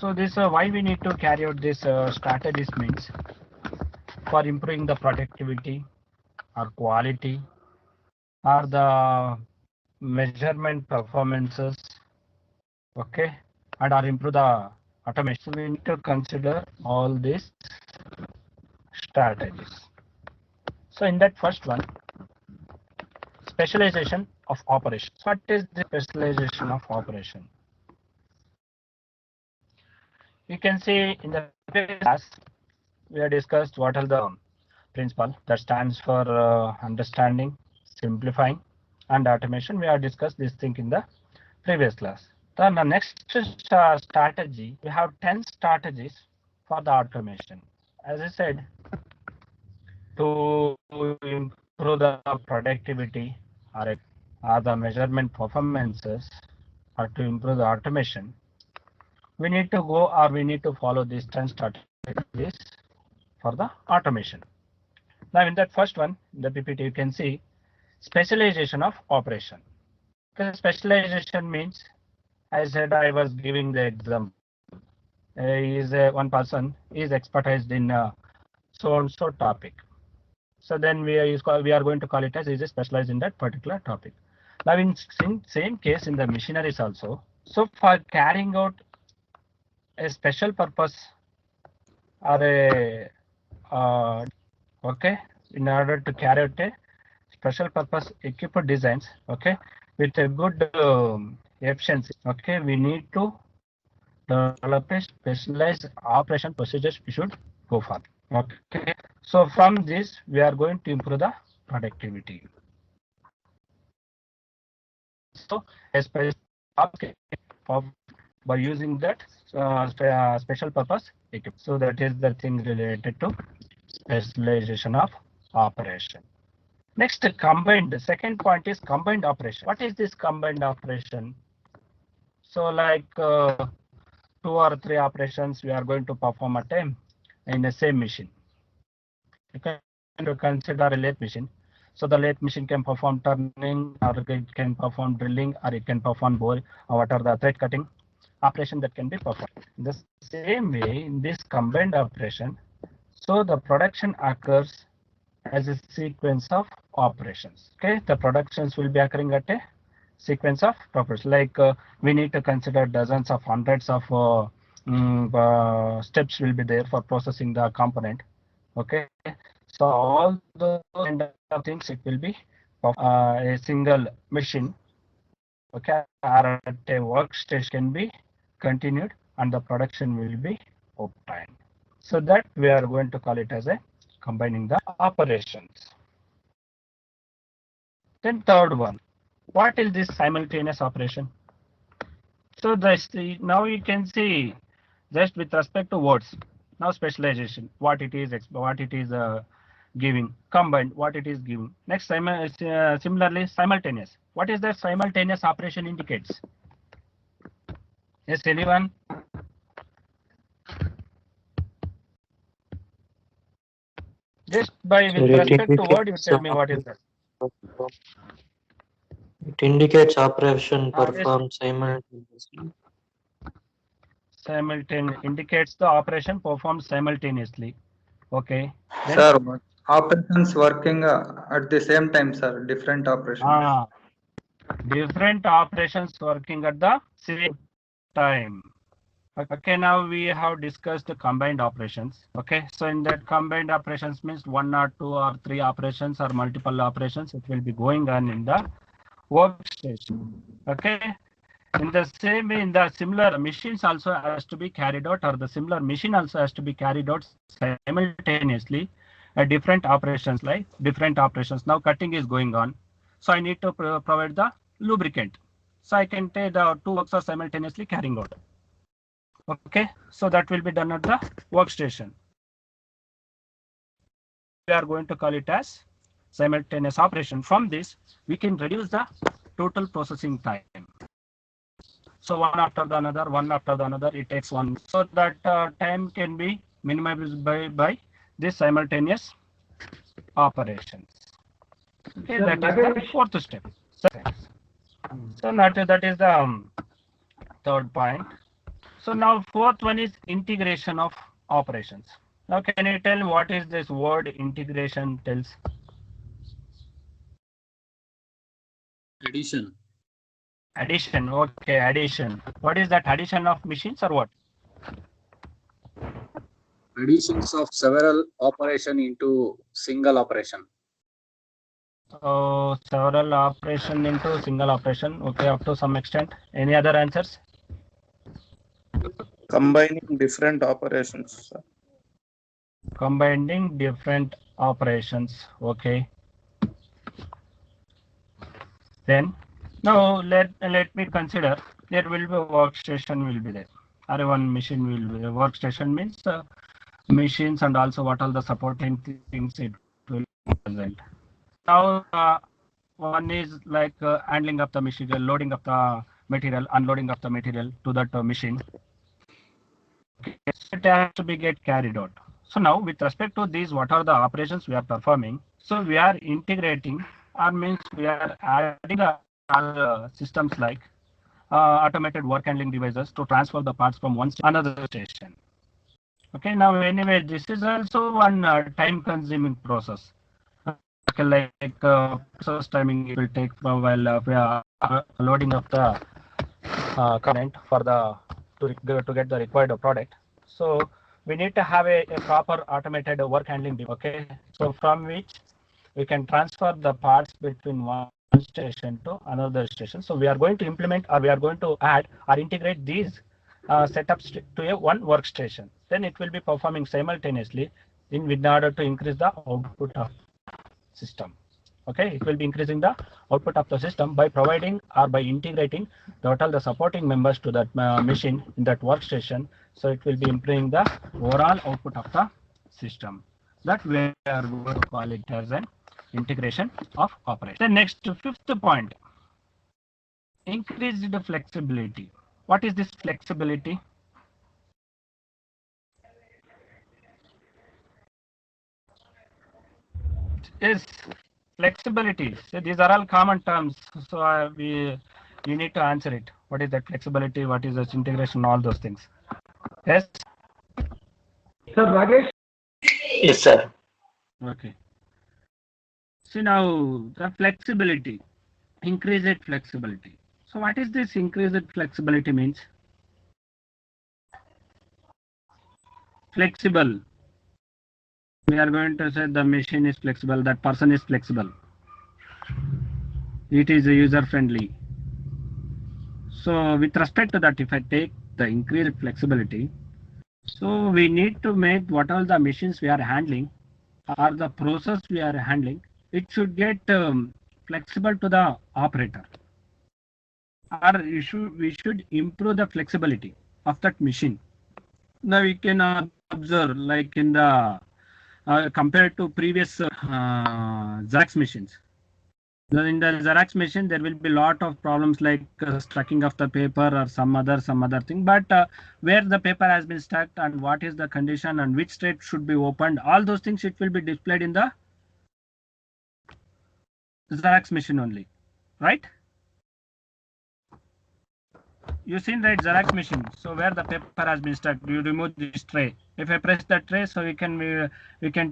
So this why we need to carry out this strategies means for improving the productivity or quality or the measurement performances, okay, and or improve the automation. So we need to consider all these strategies. So in that first one, specialization of operations. What is the specialization of operation? You can see in the previous class we have discussed what are the principle that stands for understanding, simplifying, and automation. We have discussed this thing in the previous class. Then the next strategy, we have 10 strategies for the automation. As I said, to improve the productivity or the measurement performances or to improve the automation, we need to go or we need to follow these 10 strategies for the automation. Now in that first one, the PPT, you can see specialization of operation. Okay, specialization means, I said I was giving the example. Is one person is expertised in so and so topic. So then we are going to call it as is specialized in that particular topic. Now in same case in the machineries also. So for carrying out a special purpose or a okay, in order to carry out a special purpose equipment designs, okay, with a good efficiency, okay, we need to develop a specialized operation procedures we should go for. Okay, so from this we are going to improve the productivity. So by using that special purpose equipment. So that is the thing related to specialization of operation. Next, combined. The second point is combined operation. What is this combined operation? So like 2 or 3 operations we are going to perform at a time in the same machine. You can consider a lathe machine. So the lathe machine can perform turning, or it can perform drilling, or it can perform boring, or what are the thread cutting operation that can be performed. The same way in this combined operation, so the production occurs as a sequence of operations. Okay, the productions will be occurring at a sequence of operations. Like we need to consider dozens of hundreds of steps will be there for processing the component. Okay, so all those kind of things it will be a single machine. Okay, or at a workstation can be continued and the production will be obtained. So that we are going to call it as a combining the operations. Then third one, what is this simultaneous operation? So now you can see just with respect to words. Now specialization, what it is giving, combined, what it is giving. Next, similarly simultaneous. What is that simultaneous operation indicates? Yes, anyone? Just by with respect to word, you tell me what is that. It indicates operation performed simultaneously. Indicates the operation performed simultaneously. Okay. Then, Sir, operations working at the same time, sir. Different operations. Different operations working at the same time. Okay, now we have discussed the combined operations. Okay, so in that combined operations means 1 or 2 or 3 operations or multiple operations. It will be going on in the workstation. Okay, in the same way, in the similar machines also has to be carried out, or the similar machine also has to be carried out simultaneously at different operations, like different operations. Now cutting is going on, so I need to provide the lubricant. So I can take the 2 works are simultaneously carrying out. Okay, so that will be done at the workstation. We are going to call it as simultaneous operation. From this, we can reduce the total processing time. So one after the another, it takes one. So that time can be minimized by this simultaneous operations. Okay, that is the fourth step. So that is the third point. So now fourth one is integration of operations. Now can you tell what is this word integration tells? Addition. Addition. Okay, addition. What is that addition of machines or what? Additions of several operation into single operation. So several operation into single operation. Okay, up to some extent. Any other answers? Combining different operations, sir. Combining different operations. Okay. Then now let me consider there will be a workstation will be there. Or one machine will be. A workstation means machines and also what all the supporting things it will present. Now one is like handling of the material, loading of the material, unloading of the material to that machine. Okay, so it has to be get carried out. So now with respect to these, what are the operations we are performing? So we are integrating, or means we are adding other systems like automated work handling devices to transfer the parts from one station to another station. Okay, now anyway, this is also one time consuming process. Okay, like process timing it will take from while we are loading of the component for the to get the required product. So we need to have a proper automated work handling device. Okay, so from which we can transfer the parts between one station to another station. So we are going to implement, or we are going to add or integrate these setups to a one workstation. Then it will be performing simultaneously in order to increase the output of system. Okay, it will be increasing the output of the system by providing or by integrating total the supporting members to that machine in that workstation. So it will be improving the overall output of the system. That we are going to call it as an integration of operation. The next fifth point, increased flexibility. What is this flexibility? Is flexibility. So these are all common terms. So you need to answer it. What is that flexibility? What is this integration? All those things. Yes. Sir Rajesh? Yes, sir. Okay. So now the flexibility, increased flexibility. So what is this increased flexibility means? Flexible. We are going to say the machine is flexible, that person is flexible. It is user friendly. So with respect to that, if I take the increased flexibility, so we need to make what all the machines we are handling or the process we are handling, it should get flexible to the operator. Or we should improve the flexibility of that machine. Now we can observe like in the compared to previous Xerox machines. In the Xerox machine, there will be a lot of problems like stacking of the paper or some other thing. But where the paper has been stacked and what is the condition and which state should be opened, all those things it will be displayed in the Xerox machine only, right? You seen right Xerox machine. So where the paper has been stacked, you remove this tray. If I press that tray, so we can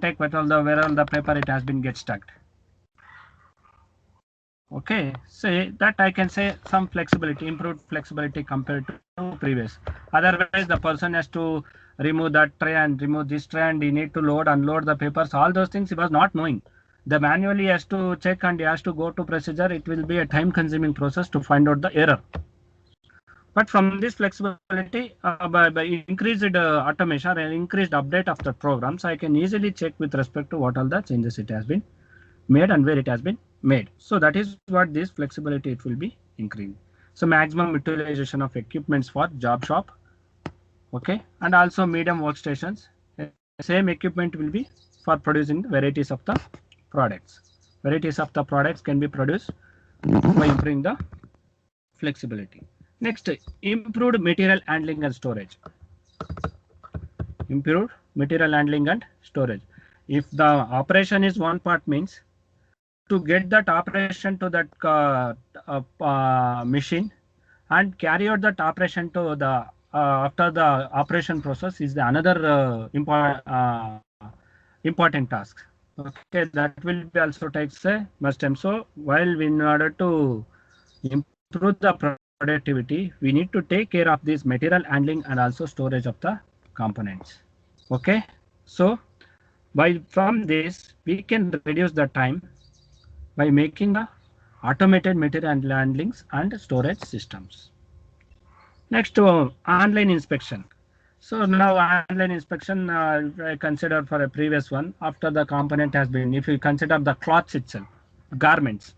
take where all the paper it has been get stacked. Okay, say that I can say some flexibility, improved flexibility compared to previous. Otherwise, the person has to remove that tray and remove this tray, and he need to load, unload the papers. All those things he was not knowing. The manually has to check and he has to go to procedure. It will be a time-consuming process to find out the error. But from this flexibility, by increased automation and increased update of the programs, I can easily check with respect to what all the changes it has been made and where it has been made. So that is what this flexibility it will be increasing. So maximum utilization of equipments for job shop. Okay, and also medium workstations. Same equipment will be for producing varieties of the products. Varieties of the products can be produced by improving the flexibility. Next, improved material handling and storage. Improved material handling and storage. If the operation is one part, means to get that operation to that machine and carry out that operation to the after the operation process is the another important task. Okay, that will be also takes a much time. So while in order to improve the productivity, we need to take care of this material handling and also storage of the components. Okay, so from this we can reduce the time by making the automated material handlings and storage systems. Next, online inspection. So now online inspection, I consider for a previous one, after the component has been, if you consider the cloths itself, garments.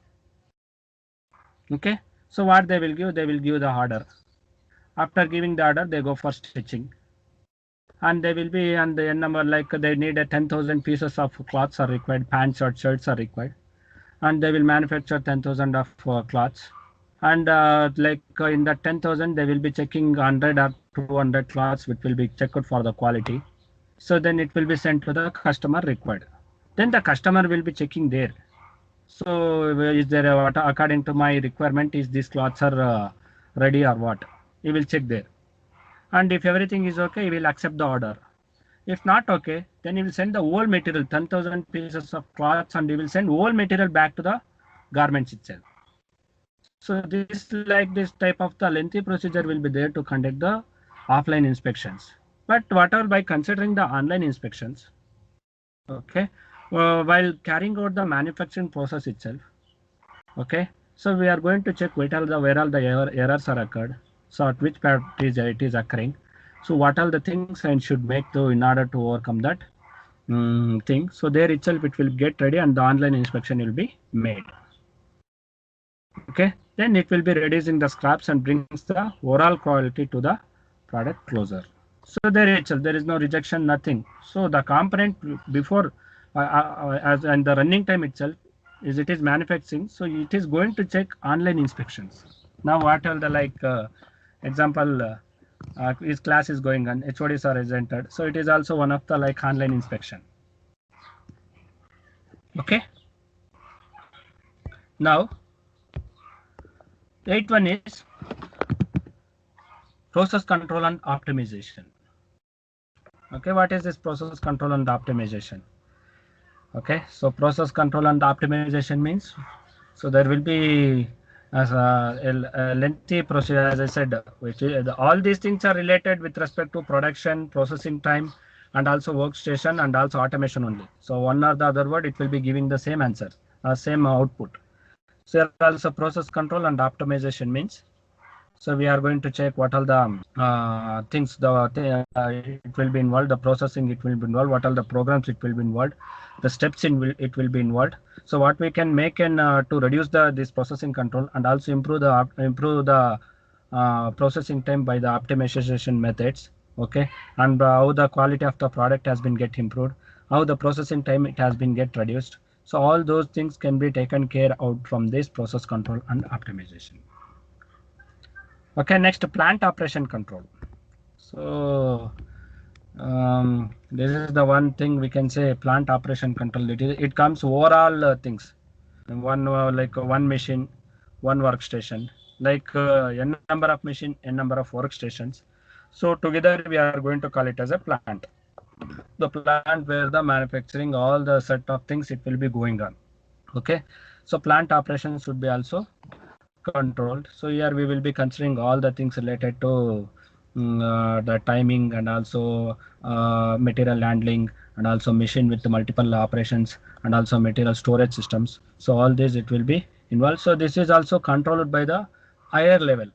Okay, so what they will give the order. After giving the order, they go for stitching. And they will be on the number, like they need a 10,000 pieces of cloths are required, pants or shirts are required. And they will manufacture 10,000 of cloths. And in the 10,000, they will be checking 100 or 200 cloths, which will be checked for the quality. So then it will be sent to the customer required. Then the customer will be checking there. So is there what according to my requirement, is these cloths are ready or what? He will check there. And if everything is okay, he will accept the order. If not okay, then he will send the whole material, 10,000 pieces of cloths, and he will send whole material back to the garments itself. So this type of the lengthy procedure will be there to conduct the offline inspections. But whatever, by considering the online inspections, okay, while carrying out the manufacturing process itself, okay, so we are going to check where all the errors are occurred. So at which part it is occurring. So what are the things I should make in order to overcome that thing. So there itself it will get ready and the online inspection will be made. Okay, then it will be reducing the scraps and brings the overall quality to the product closer. So there itself there is no rejection, nothing. So the component before as and the running time itself is it is manufacturing. So it is going to check online inspections. Now what are the example, his class is going on, HODs are entered. So it is also one of the online inspection. Okay. Now, 8th one is process control and optimization. Okay, what is this process control and optimization? Okay, so process control and optimization means, so there will be as a lengthy procedure, as I said, which is, all these things are related with respect to production, processing time, and also workstation and also automation only. So one or the other word, it will be giving the same answer, same output. So also process control and optimization means, so we are going to check what are the things it will be involved, the processing it will be involved, what are the programs it will be involved, the steps it will be involved. So what we can make to reduce this processing control and also improve the processing time by the optimization methods. Okay, and how the quality of the product has been improved, how the processing time it has been reduced. So all those things can be taken care out from this process control and optimization. Okay, next, plant operation control. So this is the one thing we can say, plant operation control. It comes overall things. One one machine, one workstation, n number of machine, n number of workstations. So together we are going to call it as a plant. The plant where the manufacturing all the set of things it will be going on. Okay, so plant operations should be also controlled. So here we will be considering all the things related to the timing and also material handling and also machine with the multiple operations and also material storage systems. So all this it will be involved. So this is also controlled by the higher level.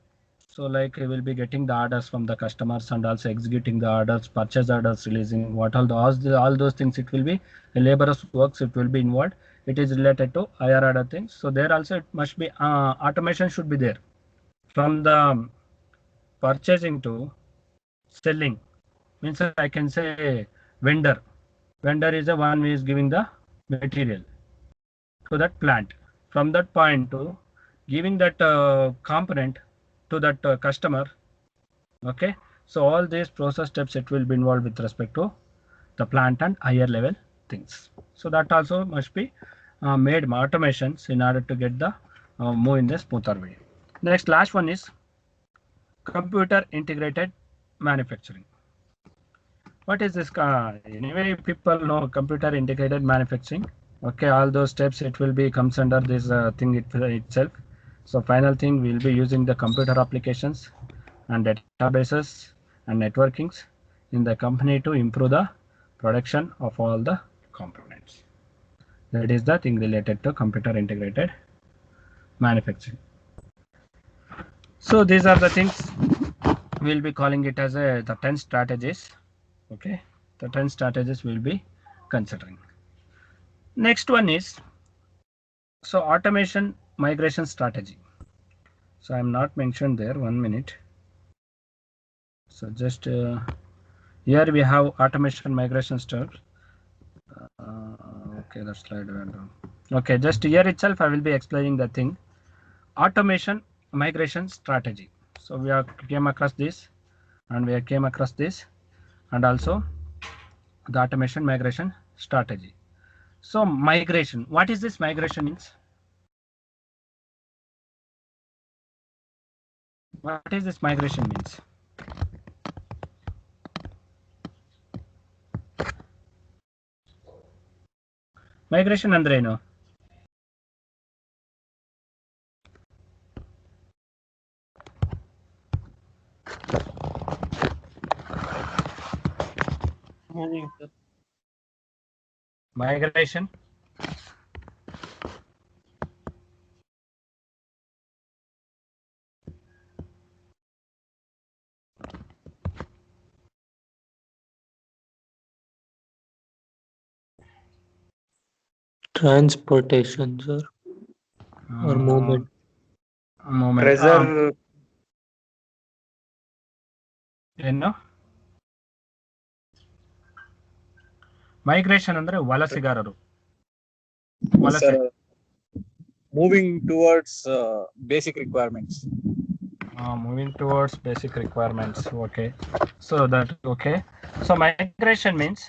So we will be getting the orders from the customers and also executing the orders, purchase orders, releasing what all those things it will be laborious works it will be involved. It is related to higher order things. So there also it must be automation should be there from the purchasing to selling. Means I can say vendor is the one who is giving the material to that plant. From that point to giving that component to that customer. Okay, so all these process steps it will be involved with respect to the plant and higher level things. So that also must be made automations in order to get the move in the smoother way. Next, last one is computer integrated manufacturing. What is this? Anyway, people know computer integrated manufacturing. Okay, all those steps it will be comes under this thing itself. So final thing we'll be using the computer applications and databases and networkings in the company to improve the production of all the components. That is the thing related to computer integrated manufacturing. So these are the things we'll be calling it as the 10 strategies. Okay, the 10 strategies we'll be considering. Next one is so automation migration strategy. So I'm not mentioned there. 1 minute. So just here we have automation migration steps. Okay, the slide went down. Okay, just here itself I will be explaining the thing. Automation migration strategy. So we have came across this, and we came across this, and also the automation migration strategy. So migration. What is this migration means? What is this migration means? Migration ಅಂದ್ರೆ ಏನು? Migration. Transportation, sir, or movement. Movement. Treasure, ಏನು? Migration ಅಂದ್ರೆ ವಲಸಿಗಾರರು. ವಲಸೆ. Sir, moving towards basic requirements. Moving towards basic requirements. Okay, so that okay. So migration means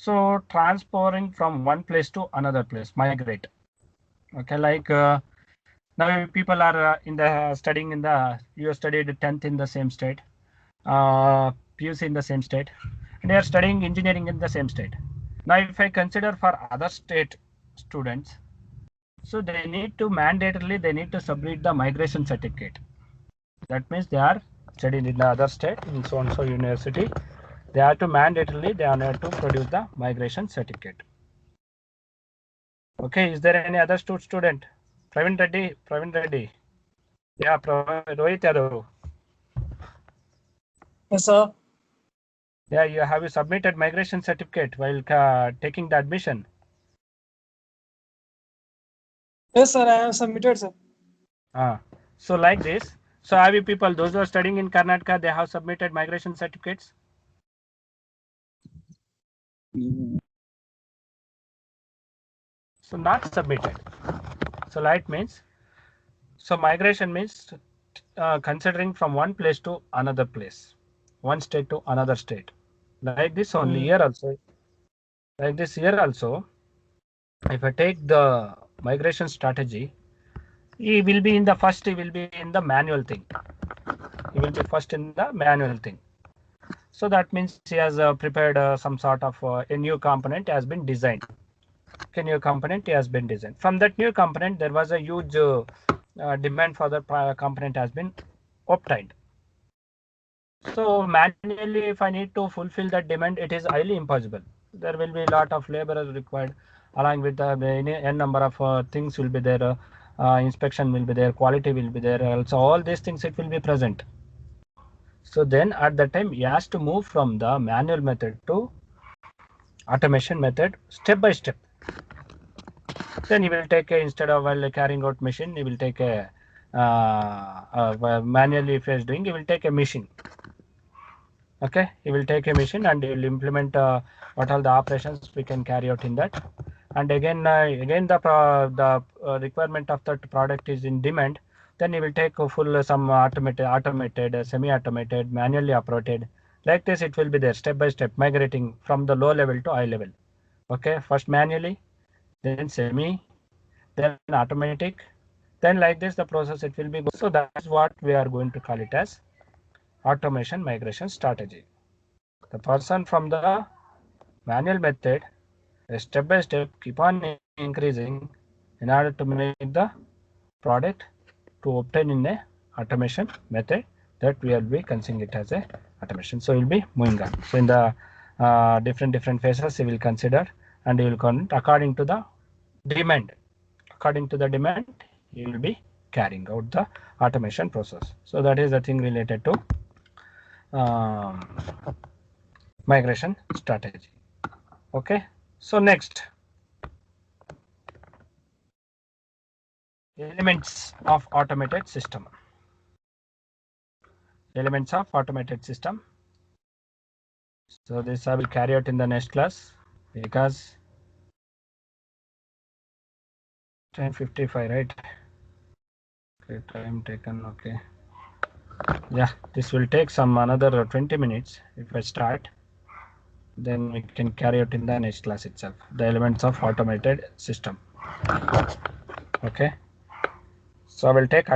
so transferring from one place to another place. Migrate. Okay, like now people are in the studying in the you studied 10th in the same state, PUC in the same state, and they are studying engineering in the same state. Now if I consider for other state students, so they need to mandatorily they need to submit the migration certificate. That means they are studying in the other state in so and so university. They have to mandatorily they are to produce the migration certificate. Okay, is there any other student? Praveen Reddy. Yeah, Rohit Yadav. Yes, sir. Yeah, you have you submitted migration certificate while taking the admission? Yes, sir. I have submitted, sir. So like this. So have you people, those who are studying in Karnataka, they have submitted migration certificates? So not submitted. So like means, so migration means considering from one place to another place, one state to another state. Like this only here also. Like this here also, if I take the migration strategy, he will be in the first, he will be in the manual thing. He will be first in the manual thing. So that means he has prepared some sort of a new component has been designed. A new component has been designed. From that new component, there was a huge demand for the component has been obtained. So manually, if I need to fulfill that demand, it is highly impossible. There will be a lot of laborers required, along with the n number of things will be there. Inspection will be there, quality will be there. Also, all these things it will be present. So then at that time, he has to move from the manual method to automation method step by step. Then he will take instead of while carrying out machine, he will take a manually if he is doing, he will take a machine. Okay, he will take a machine and he will implement what all the operations we can carry out in that. And again the requirement of that product is in demand. Then he will take a full some automated, semi-automated, manually operated. Like this, it will be there step by step migrating from the low level to high level. Okay, first manually, then semi, then automatic, then like this the process it will be. So that's what we are going to call it as automation migration strategy. The person from the manual method, step by step, keep on increasing in order to make the product to obtain in a automation method that we will be considering it as a automation. So we will be moving on. So in the different phases we will consider, and you will count according to the demand. According to the demand, you will be carrying out the automation process. So that is the thing related to migration strategy. Okay. So next, elements of automated system. Elements of automated system. So this I will carry out in the next class because 10:55, right? Okay, time taken. Okay. Yeah, this will take some another 20 minutes if I start. Then we can carry out in the next class itself. The elements of automated system. Okay. So I will take